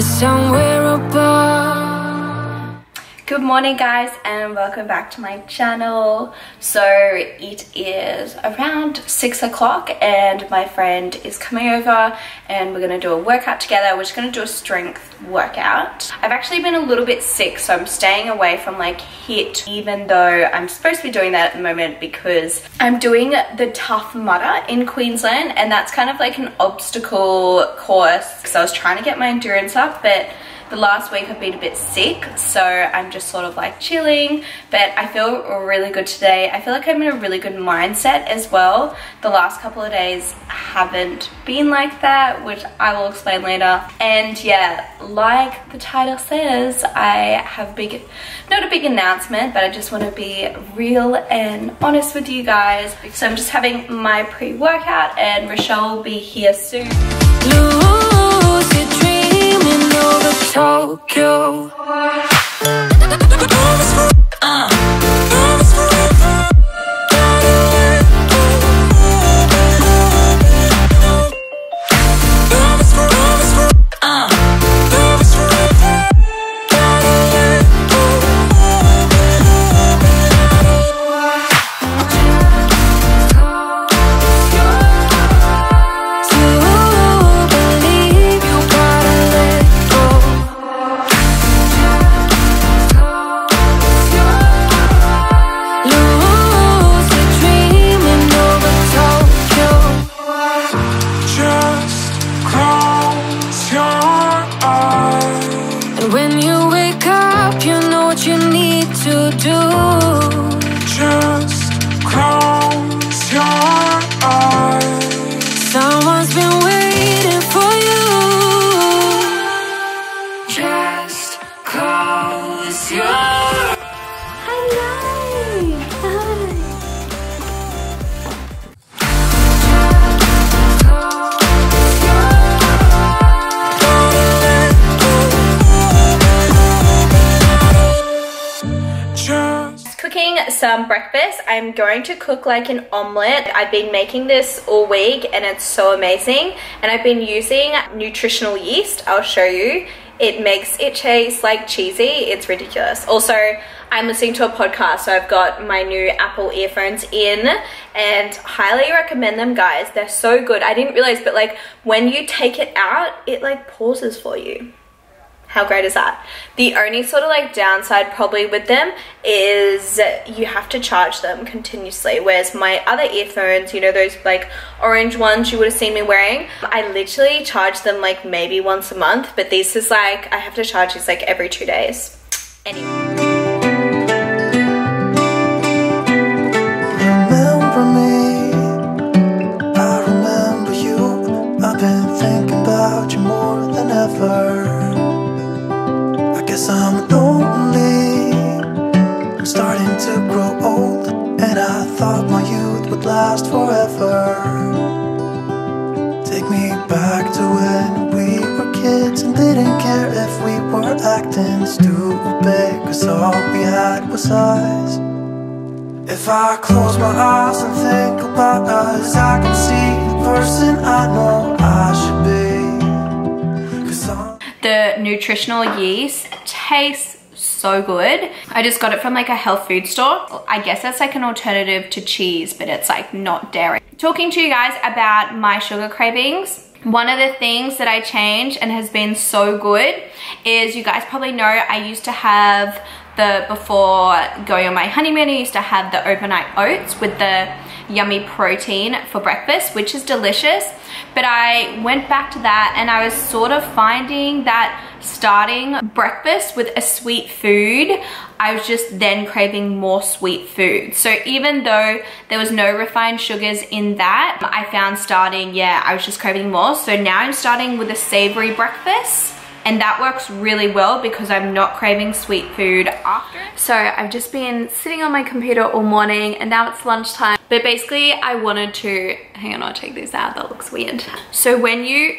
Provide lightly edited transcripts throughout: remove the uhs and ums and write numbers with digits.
somewhere above. Good morning guys, and welcome back to my channel. So it is around 6 o'clock and my friend is coming over and we're gonna do a workout together. We're just gonna do a strength workout. I've actually been a little bit sick, so I'm staying away from like HIIT, even though I'm supposed to be doing that at the moment because I'm doing the Tough Mudder in Queensland, and that's kind of like an obstacle course because I was trying to get my endurance up, but the last week I've been a bit sick, so I'm just sort of like chilling, but I feel really good today. I feel like I'm in a really good mindset as well. The last couple of days haven't been like that, which I will explain later. And yeah, like the title says, I have not a big announcement, but I just want to be real and honest with you guys. So I'm just having my pre-workout and Rochelle will be here soon. Tokyo. Someone's been waiting for you. Just close your eyes. Cooking some breakfast. I'm going to cook like an omelette. I've been making this all week and it's so amazing, and I've been using nutritional yeast. I'll show you. It makes it taste like cheesy. It's ridiculous. Also, I'm listening to a podcast, so I've got my new Apple earphones in and highly recommend them, guys. They're so good. I didn't realize, but like when you take it out, it like pauses for you. How great is that? The only sort of like downside probably with them is you have to charge them continuously, whereas my other earphones, you know, those like orange ones you would have seen me wearing, I literally charge them like maybe once a month, but these is like I have to charge these like every 2 days. Anyway. Remember me, I remember you. I've been thinking about you more than ever. Guess I'm lonely, I'm starting to grow old, and I thought my youth would last forever. Take me back to when we were kids and didn't care if we were acting stupid, cause all we had was us. If I close my eyes and think about us, I can see the person I know I should be. The nutritional yeast tastes so good. I just got it from like a health food store. I guess that's like an alternative to cheese, but it's like not dairy. Talking to you guys about my sugar cravings. One of the things that I changed and has been so good is, you guys probably know I used to have before going on my honeymoon, I used to have the overnight oats with the yummy protein for breakfast, which is delicious. But I went back to that and I was sort of finding that starting breakfast with a sweet food, I was just then craving more sweet food. So even though there was no refined sugars in that, I found starting, I was just craving more. So now I'm starting with a savory breakfast, and that works really well because I'm not craving sweet food after. So I've just been sitting on my computer all morning and now it's lunchtime. But basically I wanted to, hang on, I'll take this out, that looks weird. So when you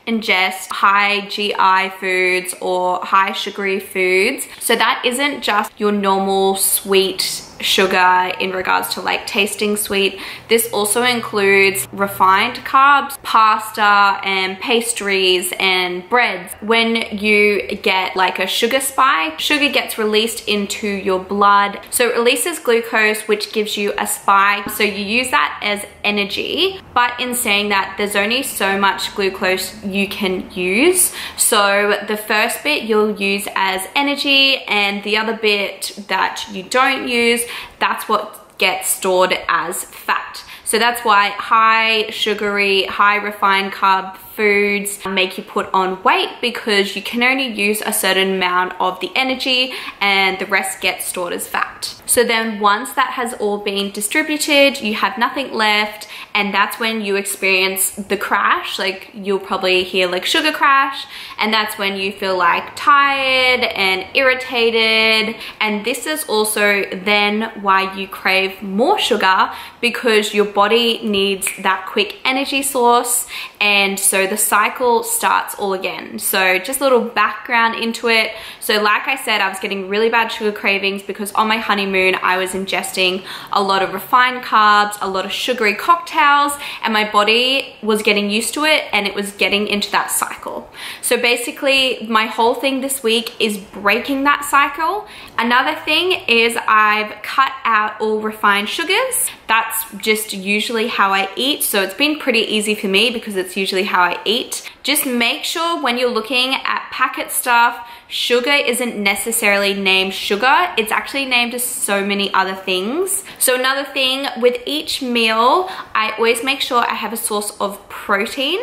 ingest high GI foods or high sugary foods, so that isn't just your normal sweet sugar in regards to like tasting sweet. This also includes refined carbs, pasta and pastries and breads. When you get like a sugar spike, sugar gets released into your blood. So it releases glucose, which gives you a spike. So you use that as energy. But in saying that, there's only so much glucose you can use. So the first bit you'll use as energy, and the other bit that you don't use, that's what gets stored as fat. So that's why high sugary, high refined carb foods make you put on weight, because you can only use a certain amount of the energy and the rest gets stored as fat. So then once that has all been distributed, you have nothing left, and that's when you experience the crash. Like you'll probably hear like sugar crash, and that's when you feel like tired and irritated. And this is also then why you crave more sugar, because your body needs that quick energy source, and so the cycle starts all again. So just a little background into it. So like I said, I was getting really bad sugar cravings because on my honeymoon I was ingesting a lot of refined carbs, a lot of sugary cocktails, and my body was getting used to it and it was getting into that cycle. So basically my whole thing this week is breaking that cycle. Another thing is I've cut out all refined sugars. That's just usually how I eat. So it's been pretty easy for me because it's usually how I eat. Just make sure when you're looking at packet stuff, sugar isn't necessarily named sugar. It's actually named as so many other things. So another thing, with each meal, I always make sure I have a source of protein.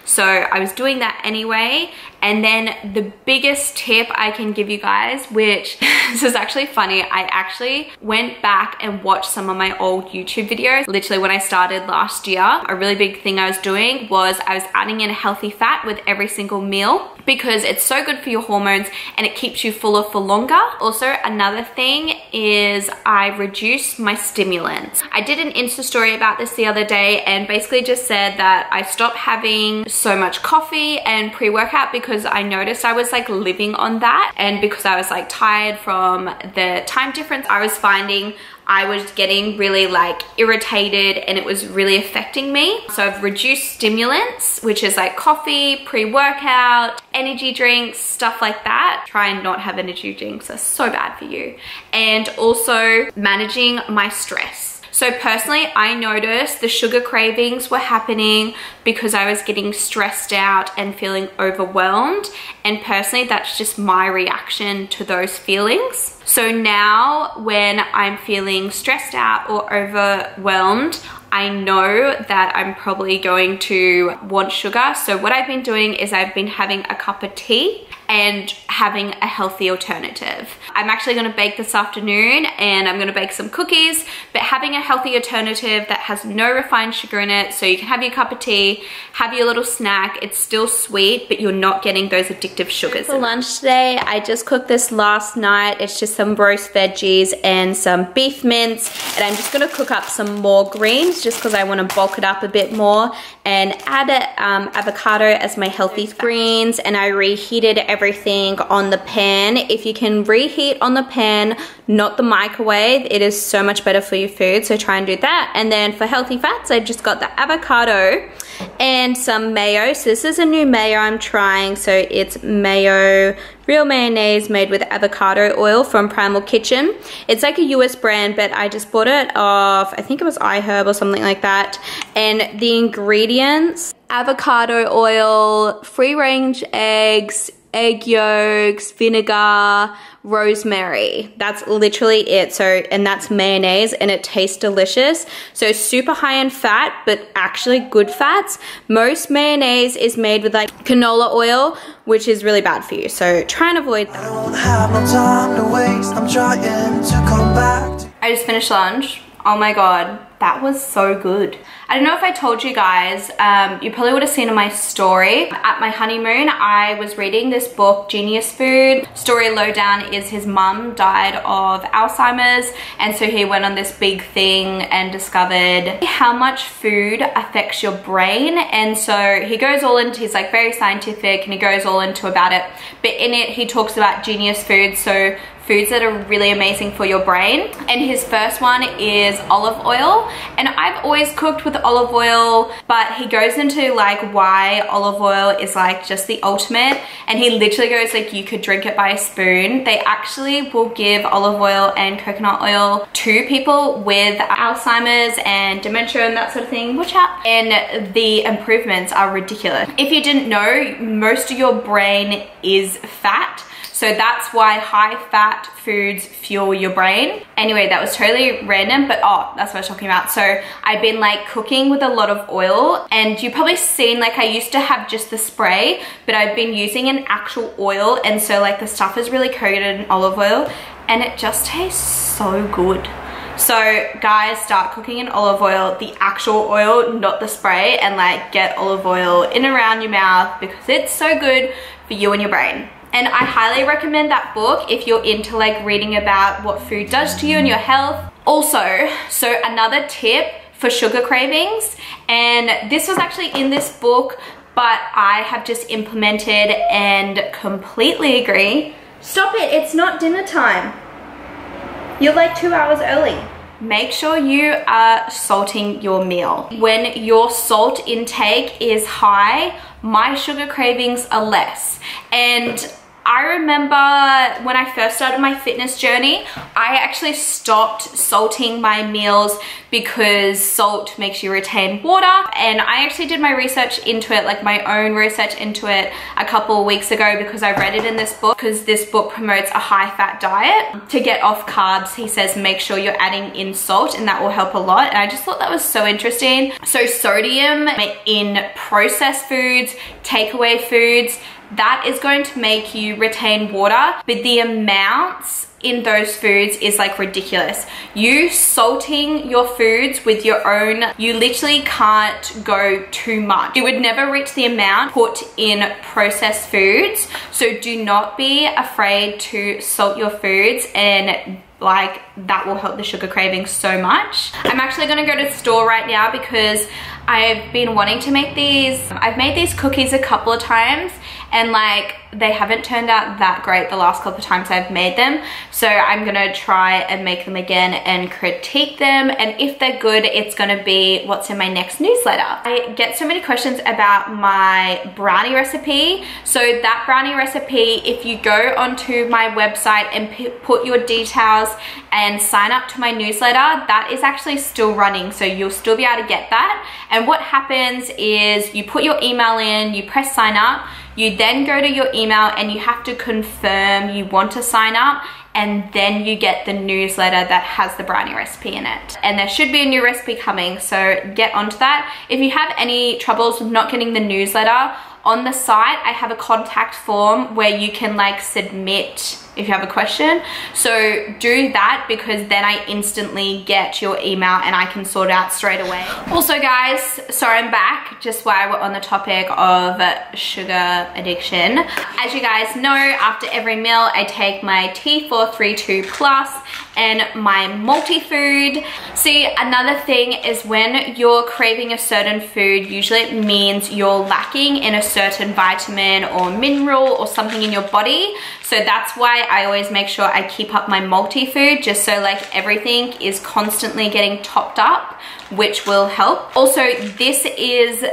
So I was doing that anyway. And then the biggest tip I can give you guys, which this is actually funny, I actually went back and watched some of my old YouTube videos. Literally when I started last year, a really big thing I was doing was I was adding in a healthy fat with every single meal, because it's so good for your hormones and it keeps you fuller for longer. Also, another thing is I reduced my stimulants. I did an Insta story about this the other day and basically just said that I stopped having so much coffee and pre-workout because I noticed I was like living on that, and because I was like tired from the time difference, I was finding I was getting really like irritated and it was really affecting me. So I've reduced stimulants, which is like coffee, pre-workout, energy drinks, stuff like that. Try and not have energy drinks, they're so bad for you. And also managing my stress. So personally, I noticed the sugar cravings were happening because I was getting stressed out and feeling overwhelmed. And personally, that's just my reaction to those feelings. So now when I'm feeling stressed out or overwhelmed, I know that I'm probably going to want sugar. So what I've been doing is I've been having a cup of tea and having a healthy alternative. I'm actually gonna bake this afternoon and I'm gonna bake some cookies, but having a healthy alternative that has no refined sugar in it, so you can have your cup of tea, have your little snack, it's still sweet, but you're not getting those addictive sugars. For lunch today, I just cooked this last night. It's just some roast veggies and some beef mince, and I'm just gonna cook up some more greens just because I wanna bulk it up a bit more, and add avocado as my healthy greens, and I reheated everything on the pan. If you can reheat on the pan, not the microwave, it is so much better for your food, so try and do that. And then for healthy fats, I just got the avocado and some mayo. So this is a new mayo I'm trying. So it's mayo, real mayonnaise made with avocado oil from Primal Kitchen. It's like a US brand, but I just bought it off, I think it was iHerb or something like that. And the ingredients: avocado oil, free-range eggs, egg yolks, vinegar, rosemary. That's literally it. So, and that's mayonnaise, and it tastes delicious. So super high in fat, but actually good fats. Most mayonnaise is made with like canola oil, which is really bad for you. So try and avoid that. I don't have no time to waste. I'm trying to come back to I just finished lunch. Oh my God, that was so good. I don't know if I told you guys, you probably would have seen in my story. At my honeymoon, I was reading this book, Genius Food. Story lowdown is his mum died of Alzheimer's, and so he went on this big thing and discovered how much food affects your brain. And so he goes all into, he's like very scientific and he goes all into about it. But in it, he talks about genius foods, so foods that are really amazing for your brain. And his first one is olive oil. And I've always cooked with olive oil, but he goes into like why olive oil is like just the ultimate. And he literally goes like, you could drink it by a spoon. They actually will give olive oil and coconut oil to people with Alzheimer's and dementia and that sort of thing. Watch out. And the improvements are ridiculous. If you didn't know, most of your brain is fat. So that's why high fat foods fuel your brain. Anyway, that was totally random, but oh, that's what I was talking about. So I've been like cooking with a lot of oil, and you've probably seen like I used to have just the spray, but I've been using an actual oil. And so like the stuff is really coated in olive oil and it just tastes so good. So guys, start cooking in olive oil, the actual oil, not the spray, and like get olive oil in around your mouth because it's so good for you and your brain. And I highly recommend that book if you're into like reading about what food does to you and your health. Also, so another tip for sugar cravings, and this was actually in this book, but I have just implemented and completely agree. Stop it, it's not dinner time. You're like 2 hours early. Make sure you are salting your meal. When your salt intake is high, my sugar cravings are less. And I remember when I first started my fitness journey, I actually stopped salting my meals because salt makes you retain water. And I actually did my research into it, like my own research into it a couple of weeks ago because I read it in this book, because this book promotes a high fat diet. To get off carbs, he says make sure you're adding in salt and that will help a lot. And I just thought that was so interesting. So sodium in processed foods, takeaway foods, that is going to make you retain water, but the amounts in those foods is like ridiculous. You salting your foods with your own, you literally can't go too much. You would never reach the amount put in processed foods. So do not be afraid to salt your foods, and like that will help the sugar cravings so much. I'm actually gonna go to the store right now because I've been wanting to make these. I've made these cookies a couple of times and like they haven't turned out that great the last couple of times I've made them. So I'm gonna try and make them again and critique them. And if they're good, it's gonna be what's in my next newsletter. I get so many questions about my brownie recipe. So that brownie recipe, if you go onto my website and put your details and sign up to my newsletter, that is actually still running. So you'll still be able to get that. And what happens is you put your email in, you press sign up, you then go to your email and you have to confirm you want to sign up, and then you get the newsletter that has the brownie recipe in it. And there should be a new recipe coming, so get onto that. If you have any troubles with not getting the newsletter, on the site I have a contact form where you can like submit if you have a question. So do that, because then I instantly get your email and I can sort it out straight away. Also guys, sorry I'm back, just while we're on the topic of sugar addiction. As you guys know, after every meal I take my T432 Plus and my multifood. See, another thing is when you're craving a certain food, usually it means you're lacking in a certain vitamin or mineral or something in your body. So that's why I always make sure I keep up my multi-food, just so like everything is constantly getting topped up, which will help. Also, this is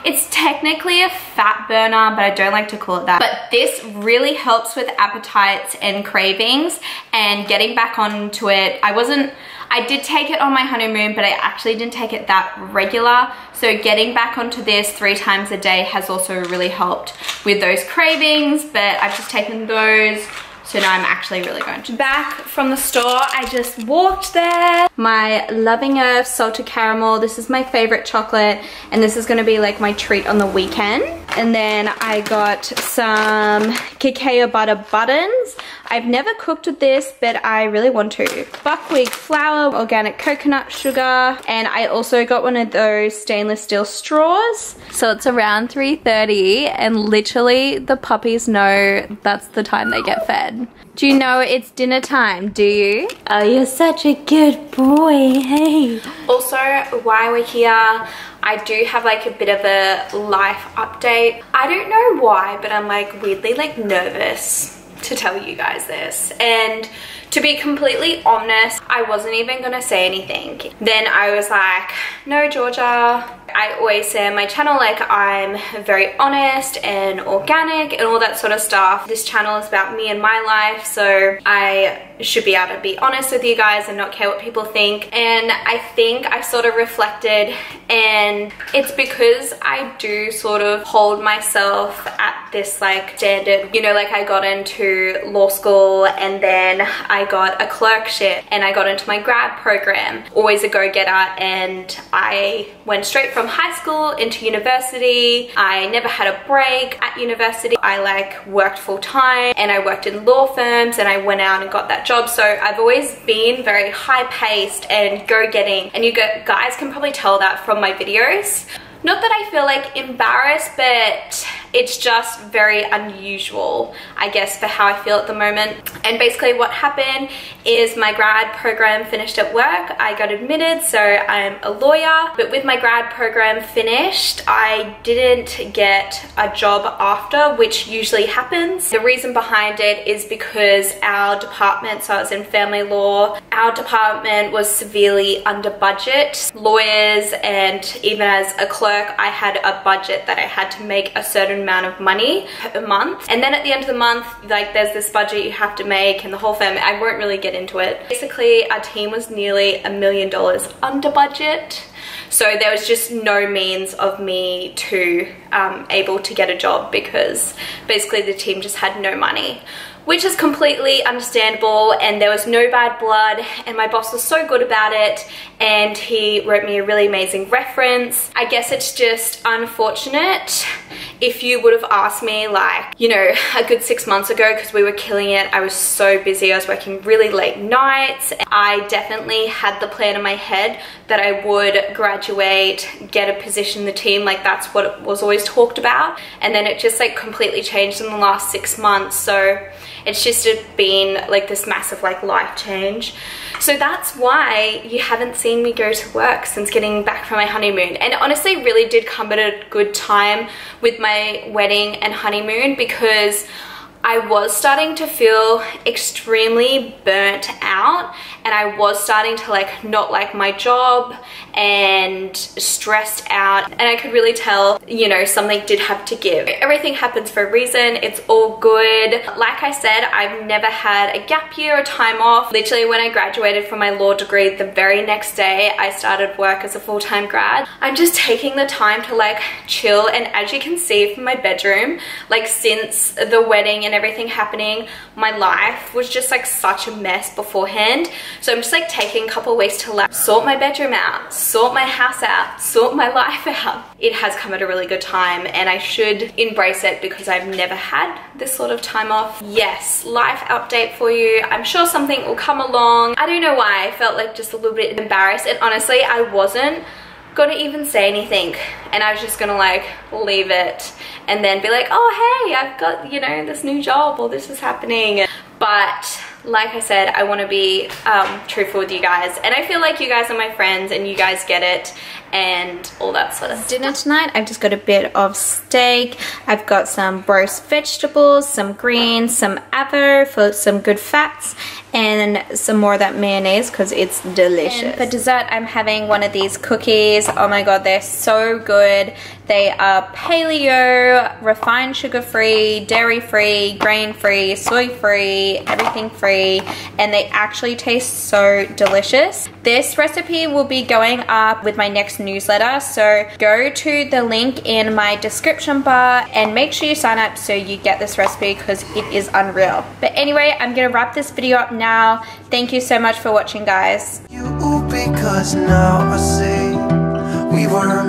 it's technically a fat burner, but I don't like to call it that. But this really helps with appetites and cravings and getting back onto it. I did take it on my honeymoon, but I actually didn't take it that regular. So getting back onto this 3 times a day has also really helped with those cravings, but I've just taken those. So now I'm actually really going to. Back from the store, I just walked there. My Loving Earth salted caramel. This is my favorite chocolate, and this is gonna be like my treat on the weekend. And then I got some cacao butter buttons. I've never cooked with this, but I really want to. Buckwheat flour, organic coconut sugar, and I also got one of those stainless steel straws. So it's around 3:30 and literally the puppies know that's the time they get fed. Do you know it's dinner time, do you? Oh, you're such a good boy, hey. Also, while we're here, I do have like a bit of a life update. I don't know why, but I'm like weirdly like nervous to tell you guys this. And to be completely honest, I wasn't even gonna say anything. Then I was like, no, Georgia. I always say on my channel, like, I'm very honest and organic and all that sort of stuff. This channel is about me and my life, so I should be able to be honest with you guys and not care what people think. And I think I sort of reflected, and it's because I do sort of hold myself at this like standard, you know, like I got into law school and then I got a clerkship and I got into my grad program, always a go-getter, and I went straight from high school into university. I never had a break at university. I like worked full-time and I worked in law firms and I went out and got that job. So I've always been very high-paced and go-getting, and you guys can probably tell that from my videos. Not that I feel like embarrassed, but it's just very unusual, I guess, for how I feel at the moment. And basically what happened is my grad program finished at work. I got admitted, so I'm a lawyer. But with my grad program finished, I didn't get a job after, which usually happens. The reason behind it is because our department, so I was in family law, our department was severely under budget. Lawyers, and even as a clerk, I had a budget that I had to make a certain amount of money per month, and then at the end of the month, like, there's this budget you have to make, and the whole family, I won't really get into it. Basically, our team was nearly $1 million under budget, so there was just no means of me to able to get a job, because basically the team just had no money, which is completely understandable, and there was no bad blood, and my boss was so good about it, and he wrote me a really amazing reference. I guess it's just unfortunate. If you would have asked me, like, you know, a good 6 months ago, because we were killing it, I was so busy, I was working really late nights. I definitely had the plan in my head that I would graduate, get a position in the team, like that's what it was always talked about, and then it just like completely changed in the last 6 months. So it's just been like this massive like life change. So that's why you haven't seen me go to work since getting back from my honeymoon. And it honestly really did come at a good time with my wedding and honeymoon, because I was starting to feel extremely burnt out, and I was starting to like not like my job and stressed out, and I could really tell, you know, something did have to give. Everything happens for a reason. It's all good. Like I said, I've never had a gap year or time off. Literally when I graduated from my law degree, the very next day I started work as a full-time grad. I'm just taking the time to like chill, and as you can see from my bedroom, like since the wedding and everything happening, my life was just like such a mess beforehand. So I'm just like taking a couple of weeks to like sort my bedroom out, sort my house out, sort my life out. It has come at a really good time, and I should embrace it because I've never had this sort of time off. Yes, life update for you. I'm sure something will come along. I don't know why I felt like just a little bit embarrassed, and honestly I wasn't gonna even say anything, and I was just gonna like leave it and then be like, oh hey, I've got, you know, this new job, or this is happening. But like I said, I want to be truthful with you guys, and I feel like you guys are my friends and you guys get it and all that sort of stuff. Dinner tonight, I've just got a bit of steak, I've got some roast vegetables, some greens, some avo for some good fats, and some more of that mayonnaise because it's delicious. And for dessert, I'm having one of these cookies. Oh my god, they're so good. They are paleo, refined sugar free, dairy free, grain free, soy free, everything free, and they actually taste so delicious. This recipe will be going up with my next newsletter, so go to the link in my description bar and make sure you sign up so you get this recipe because it is unreal. But anyway, I'm gonna wrap this video up now. Thank you so much for watching, guys. You, because now I see we were